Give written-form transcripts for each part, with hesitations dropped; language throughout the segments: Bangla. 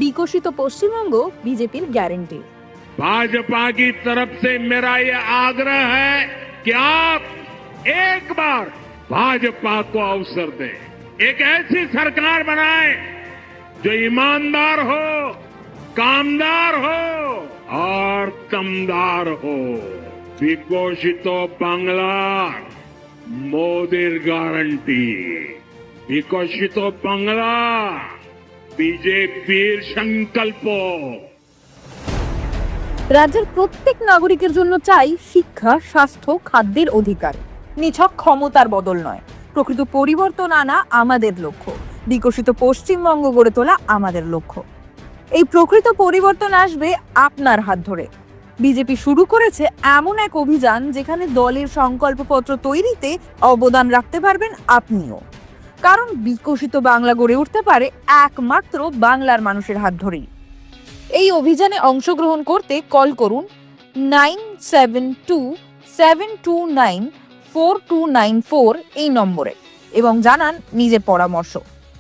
বিকশিত পশ্চিমবঙ্গ বিজেপির গ্যারেন্টি। भाजपा की तरफ से मेरा ये आग्रह है कि आप एक बार भाजपा को अवसर दें, एक ऐसी सरकार बनाएं जो ईमानदार हो, कामदार हो और दमदार हो। विकसित बांग्ला मोदीर गारंटी, विकसित बांग्ला बीजेपीर संकल्प। রাজ্যের প্রত্যেক নাগরিকের জন্য চাই শিক্ষা, স্বাস্থ্য, খাদ্যের অধিকার। নিছক ক্ষমতার বদল নয়, প্রকৃত পরিবর্তন আনা আমাদের লক্ষ্য। বিকশিত পশ্চিমবঙ্গ গড়ে তোলা আমাদের লক্ষ্য। এই প্রকৃত পরিবর্তন আসবে আপনার হাত ধরে। বিজেপি শুরু করেছে এমন এক অভিযান যেখানে দলের সংকল্পপত্র তৈরিতে অবদান রাখতে পারবেন আপনিও। কারণ বিকশিত বাংলা গড়ে উঠতে পারে একমাত্র বাংলার মানুষের হাত ধরেই। এই অভিযানে অংশগ্রহণ করতে কল করুন 9727294294 এই নম্বরে এবং জানান নিজের পরামর্শ।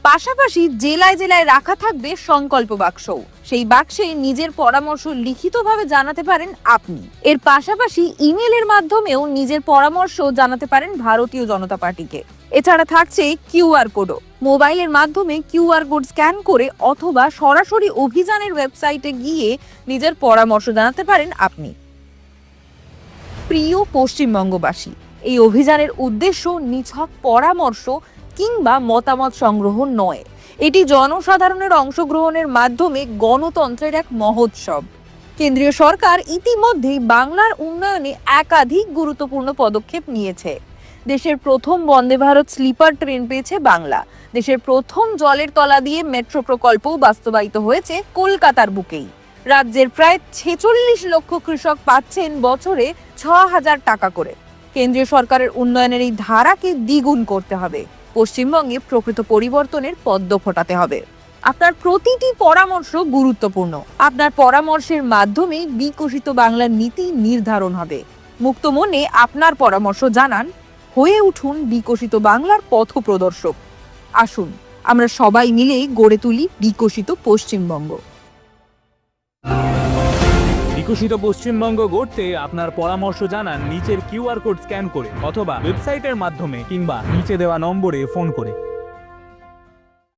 পাশাপাশি জেলায় জেলায় রাখা থাকবে সংকল্প বাক্সও। সেই বাক্সে নিজের পরামর্শ লিখিতভাবে জানাতে পারেন আপনি। এর পাশাপাশি ইমেলের মাধ্যমেও নিজের পরামর্শ জানাতে পারেন ভারতীয় জনতা পার্টিকে। এছাড়া থাকছে কিউআর কোডও। মোবাইলের মাধ্যমে কিউআর কোড স্ক্যান করে অথবা সরাসরি অভিযানের ওয়েবসাইটে গিয়ে নিজের পরামর্শ জানাতে পারেন আপনি। প্রিয় পশ্চিমবঙ্গবাসী, এই অভিযানের উদ্দেশ্য নিছক পরামর্শ কিংবা মতামত সংগ্রহ নয়। এটি জনসাধারণের অংশগ্রহণের মাধ্যমে গণতন্ত্রের এক মহোৎসব। কেন্দ্রীয় সরকার ইতিমধ্যেই বাংলার উন্নয়নে একাধিক গুরুত্বপূর্ণ পদক্ষেপ নিয়েছে। দেশের প্রথম বন্দে ভারত স্লিপার ট্রেন পেয়েছে বাংলা। দেশের প্রথম জলের তলা দিয়ে মেট্রো প্রকল্পও বাস্তবায়িত হয়েছে কলকাতার বুকেই। রাজ্যের প্রায় 46 লক্ষ কৃষক পাচ্ছেন বছরে 6,000 টাকা করে। কেন্দ্রীয় সরকারের উন্নয়নের এই ধারাকে দ্বিগুণ করতে হবে। পশ্চিমবঙ্গে প্রকৃত পরিবর্তনের পদ্ম ফোটাতে হবে। আপনার প্রতিটি পরামর্শ গুরুত্বপূর্ণ। আপনার পরামর্শের মাধ্যমে বিকশিত বাংলার নীতি নির্ধারণ হবে। মুক্ত মনে আপনার পরামর্শ জানান। হয়ে উঠুন বিকশিত বাংলার পথ প্রদর্শক। আসুন আমরা সবাই মিলে গড়ে তুলি বিকশিত পশ্চিমবঙ্গ। বিকশিত পশ্চিমবঙ্গ গড়তে আপনার পরামর্শ জানান নিচের কিউআর কোড স্ক্যান করে অথবা ওয়েবসাইটের মাধ্যমে কিংবা নিচে দেওয়া নম্বরে ফোন করে।